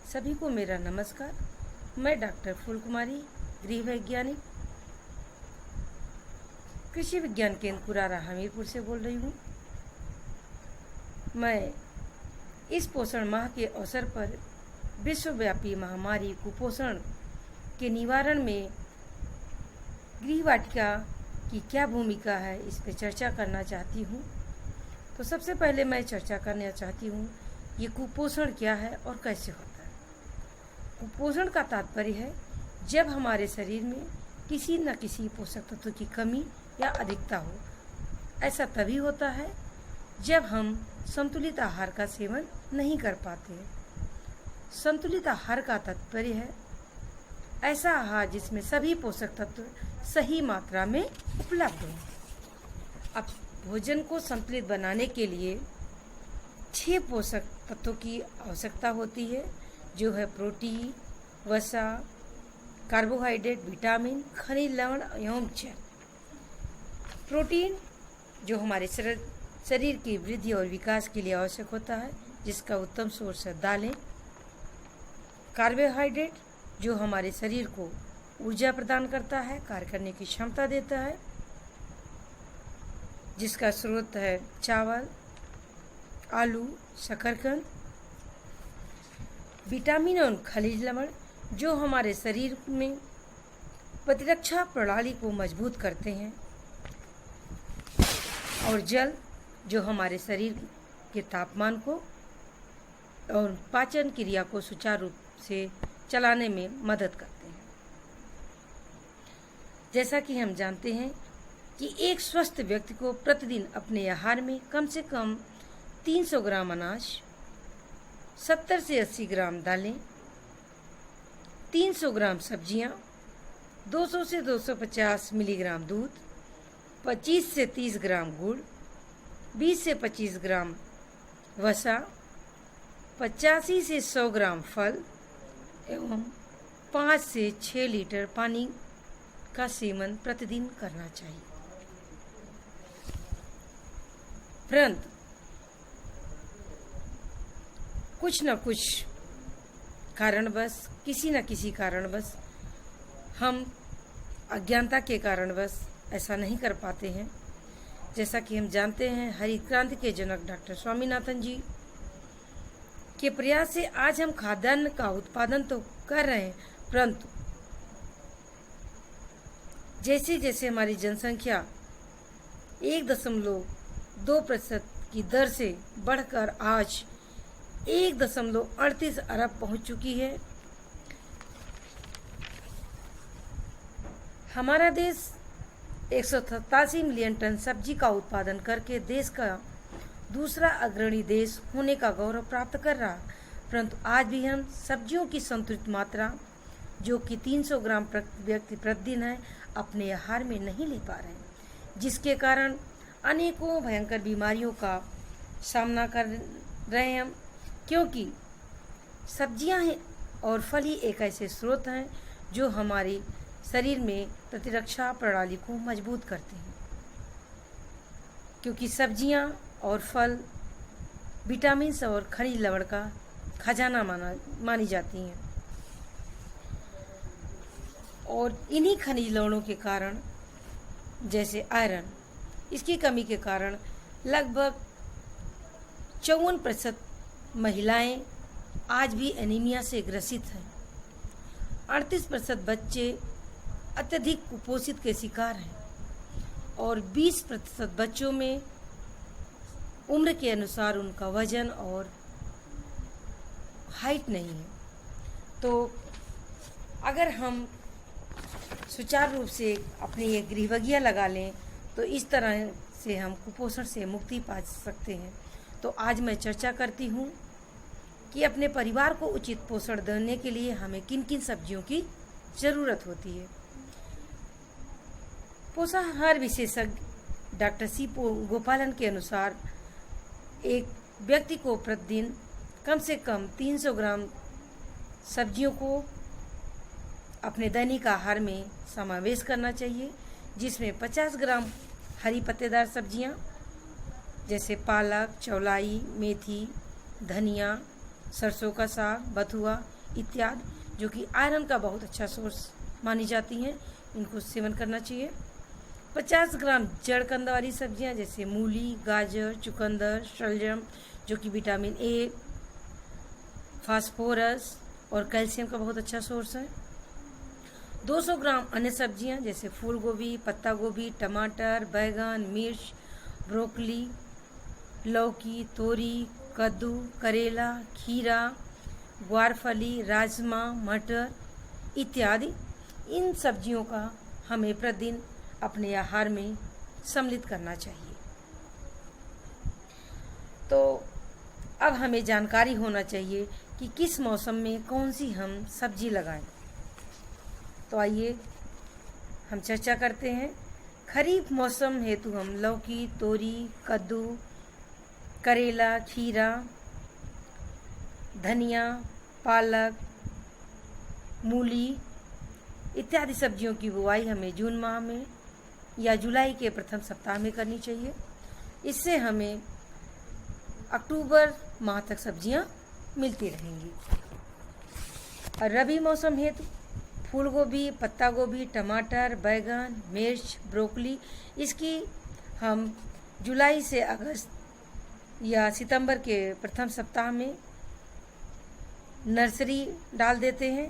सभी को मेरा नमस्कार। मैं डॉक्टर फूल कुमारी, गृह वैज्ञानिक, कृषि विज्ञान केंद्र कुरारा हमीरपुर से बोल रही हूँ। मैं इस पोषण माह के अवसर पर विश्वव्यापी महामारी कुपोषण के निवारण में गृह वाटिका की क्या भूमिका है, इस पर चर्चा करना चाहती हूँ। तो सबसे पहले मैं चर्चा करना चाहती हूँ ये कुपोषण क्या है और कैसे होता है। कुपोषण का तात्पर्य है जब हमारे शरीर में किसी न किसी पोषक तत्व की कमी या अधिकता हो। ऐसा तभी होता है जब हम संतुलित आहार का सेवन नहीं कर पाते हैं। संतुलित आहार का तात्पर्य है ऐसा आहार जिसमें सभी पोषक तत्व सही मात्रा में उपलब्ध हो। अब भोजन को संतुलित बनाने के लिए 6 पोषक तत्वों की आवश्यकता होती है, जो है प्रोटीन, वसा, कार्बोहाइड्रेट, विटामिन, खनिज लवण एवं जल। प्रोटीन जो हमारे शरीर की वृद्धि और विकास के लिए आवश्यक होता है, जिसका उत्तम सोर्स है दालें। कार्बोहाइड्रेट जो हमारे शरीर को ऊर्जा प्रदान करता है, कार्य करने की क्षमता देता है, जिसका स्रोत है चावल, आलू, शकरकंद। विटामिन और खनिज लवण जो हमारे शरीर में प्रतिरक्षा प्रणाली को मजबूत करते हैं, और जल जो हमारे शरीर के तापमान को और पाचन क्रिया को सुचारू रूप से चलाने में मदद करते हैं। जैसा कि हम जानते हैं कि एक स्वस्थ व्यक्ति को प्रतिदिन अपने आहार में कम से कम 300 ग्राम अनाज, 70 से 80 ग्राम दालें, 300 ग्राम सब्जियां, 200 से 250 मिलीग्राम दूध, 25 से 30 ग्राम गुड़, 20 से 25 ग्राम वसा, 85 से 100 ग्राम फल एवं 5 से 6 लीटर पानी का सेवन प्रतिदिन करना चाहिए। परंतु कुछ न कुछ कारणवश, किसी न किसी कारणवश हम अज्ञानता के कारणवश ऐसा नहीं कर पाते हैं। जैसा कि हम जानते हैं, हरित क्रांति के जनक डॉक्टर स्वामीनाथन जी के प्रयास से आज हम खाद्यान्न का उत्पादन तो कर रहे हैं, परंतु जैसे जैसे हमारी जनसंख्या 1.2% की दर से बढ़कर आज 1.38 अरब पहुंच चुकी है। हमारा देश 187 मिलियन टन सब्जी का उत्पादन करके देश का दूसरा अग्रणी देश होने का गौरव प्राप्त कर रहा, परंतु आज भी हम सब्जियों की संतुलित मात्रा जो कि 300 ग्राम प्रति व्यक्ति प्रतिदिन है, अपने आहार में नहीं ले पा रहे हैं, जिसके कारण अनेकों भयंकर बीमारियों का सामना कर रहे हैं हम। क्योंकि सब्जियां हैं और फल ही एक ऐसे स्रोत हैं जो हमारे शरीर में प्रतिरक्षा प्रणाली को मजबूत करते हैं। क्योंकि सब्जियां और फल विटामिन और खनिज लवण का खजाना मानी जाती हैं, और इन्हीं खनिज लवणों के कारण, जैसे आयरन, इसकी कमी के कारण लगभग 54% महिलाएं आज भी एनीमिया से ग्रसित हैं। 38% बच्चे अत्यधिक कुपोषित के शिकार हैं, और 20% बच्चों में उम्र के अनुसार उनका वजन और हाइट नहीं है। तो अगर हम सुचारू रूप से अपनी ये गृहवगिया लगा लें तो इस तरह से हम कुपोषण से मुक्ति पा सकते हैं। तो आज मैं चर्चा करती हूँ कि अपने परिवार को उचित पोषण देने के लिए हमें किन किन सब्जियों की ज़रूरत होती है। पोषाहार विशेषज्ञ डॉक्टर सी गोपालन के अनुसार एक व्यक्ति को प्रतिदिन कम से कम 300 ग्राम सब्जियों को अपने दैनिक आहार में समावेश करना चाहिए, जिसमें 50 ग्राम हरी पत्तेदार सब्जियां जैसे पालक, चौलाई, मेथी, धनिया, सरसों का साग, बथुआ इत्यादि, जो कि आयरन का बहुत अच्छा सोर्स मानी जाती हैं, इनको सेवन करना चाहिए। 50 ग्राम जड़ कंद वाली सब्जियां जैसे मूली, गाजर, चुकंदर, शलजम, जो कि विटामिन ए, फास्फोरस और कैल्शियम का बहुत अच्छा सोर्स है। 200 ग्राम अन्य सब्जियां जैसे फूल गोभी, पत्ता गोभी, टमाटर, बैगन, मिर्च, ब्रोकली, लौकी, तोरी, कद्दू, करेला, खीरा, ग्वारफली, राजमा, मटर इत्यादि, इन सब्जियों का हमें प्रतिदिन अपने आहार में सम्मिलित करना चाहिए। तो अब हमें जानकारी होना चाहिए कि किस मौसम में कौन सी हम सब्जी लगाएं। तो आइए हम चर्चा करते हैं। खरीफ मौसम हेतु हम लौकी, तोरी, कद्दू, करेला, खीरा, धनिया, पालक, मूली इत्यादि सब्जियों की बुआई हमें जून माह में या जुलाई के प्रथम सप्ताह में करनी चाहिए। इससे हमें अक्टूबर माह तक सब्जियां मिलती रहेंगी। और रबी मौसम हेतु फूल गोभी, पत्ता गोभी, टमाटर, बैगन, मिर्च, ब्रोकली, इसकी हम जुलाई से अगस्त या सितंबर के प्रथम सप्ताह में नर्सरी डाल देते हैं।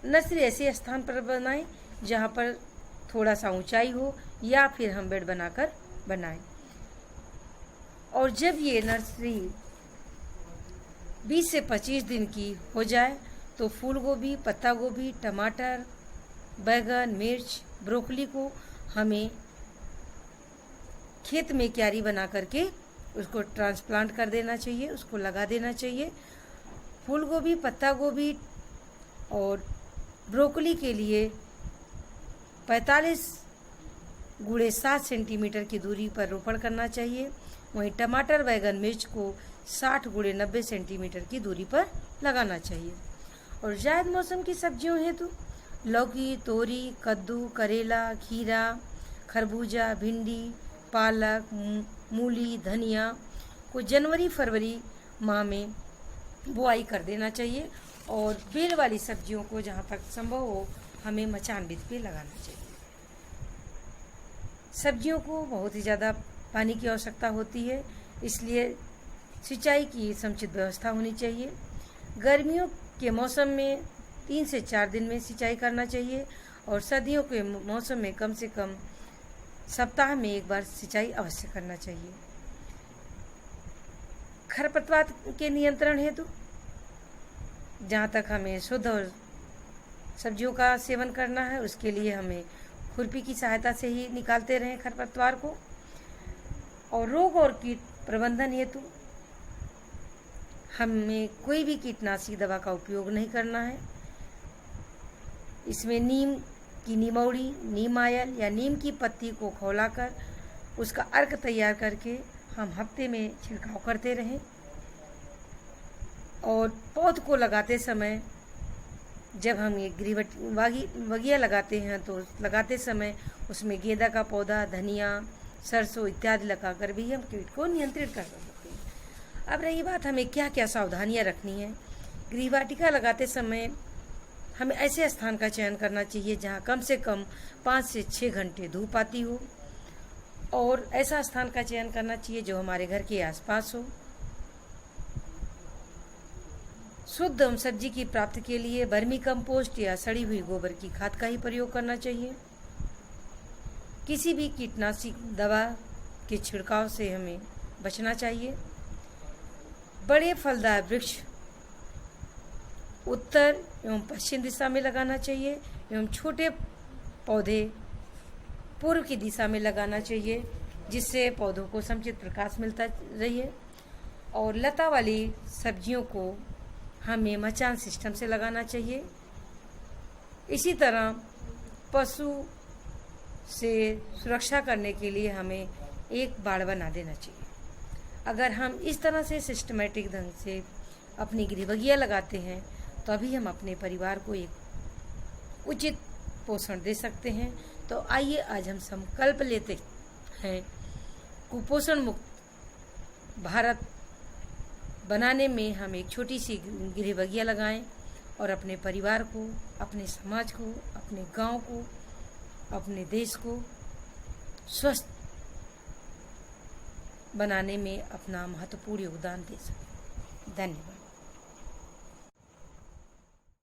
नर्सरी ऐसे स्थान पर बनाएं जहां पर थोड़ा सा ऊंचाई हो या फिर हम बेड बनाकर बनाएं। और जब ये नर्सरी 20 से 25 दिन की हो जाए तो फूल गोभी, पत्ता गोभी, टमाटर, बैगन, मिर्च, ब्रोकली को हमें खेत में क्यारी बना करके उसको ट्रांसप्लांट कर देना चाहिए, उसको लगा देना चाहिए। फूल गोभी, पत्ता गोभी और ब्रोकली के लिए 45 गुणे 7 सेंटीमीटर की दूरी पर रोपण करना चाहिए। वहीं टमाटर, बैगन, मिर्च को 60 गुणे 90 सेंटीमीटर की दूरी पर लगाना चाहिए। और जायद मौसम की सब्जियों हेतु लौकी, तोरी, कद्दू, करेला, खीरा, खरबूजा, भिंडी, पालक, मूली, धनिया को जनवरी फरवरी माह में बुआई कर देना चाहिए। और बेल वाली सब्जियों को जहाँ तक संभव हो हमें मचान भित्ति पे लगाना चाहिए। सब्जियों को बहुत ही ज़्यादा पानी की आवश्यकता होती है, इसलिए सिंचाई की समुचित व्यवस्था होनी चाहिए। गर्मियों के मौसम में 3 से 4 दिन में सिंचाई करना चाहिए और सर्दियों के मौसम में कम से कम सप्ताह में एक बार सिंचाई अवश्य करना चाहिए। खरपतवार के नियंत्रण हेतु जहाँ तक हमें शुद्ध और सब्जियों का सेवन करना है उसके लिए हमें खुरपी की सहायता से ही निकालते रहें खरपतवार को। और रोग और कीट प्रबंधन हेतु हमें कोई भी कीटनाशी दवा का उपयोग नहीं करना है। इसमें नीम की निमौड़ी, नीम आयल या नीम की पत्ती को खौलाकर उसका अर्क तैयार करके हम हफ्ते में छिड़काव करते रहें। और पौध को लगाते समय जब हम ये बगिया लगाते हैं तो लगाते समय उसमें गेंदा का पौधा, धनिया, सरसों इत्यादि लगाकर भी हम कीट को नियंत्रित कर सकते हैं। अब रही बात हमें क्या क्या सावधानियां रखनी है। गृहवाटिका लगाते समय हमें ऐसे स्थान का चयन करना चाहिए जहां कम से कम 5 से 6 घंटे धूप आती हो और ऐसा स्थान का चयन करना चाहिए जो हमारे घर के आसपास हो। शुद्ध सब्जी की प्राप्ति के लिए वर्मी कंपोस्ट या सड़ी हुई गोबर की खाद का ही प्रयोग करना चाहिए। किसी भी कीटनाशी दवा के छिड़काव से हमें बचना चाहिए। बड़े फलदार वृक्ष उत्तर एवं पश्चिम दिशा में लगाना चाहिए एवं छोटे पौधे पूर्व की दिशा में लगाना चाहिए जिससे पौधों को समुचित प्रकाश मिलता रहे। और लता वाली सब्जियों को हमें मचान सिस्टम से लगाना चाहिए। इसी तरह पशु से सुरक्षा करने के लिए हमें एक बाड़ बना देना चाहिए। अगर हम इस तरह से सिस्टमेटिक ढंग से अपनी गृह बगिया लगाते हैं तो अभी हम अपने परिवार को एक उचित पोषण दे सकते हैं। तो आइए आज हम संकल्प लेते हैं कुपोषण मुक्त भारत बनाने में हम एक छोटी सी गृह बगिया लगाएं और अपने परिवार को, अपने समाज को, अपने गांव को, अपने देश को स्वस्थ बनाने में अपना महत्वपूर्ण योगदान दे सकें। धन्यवाद।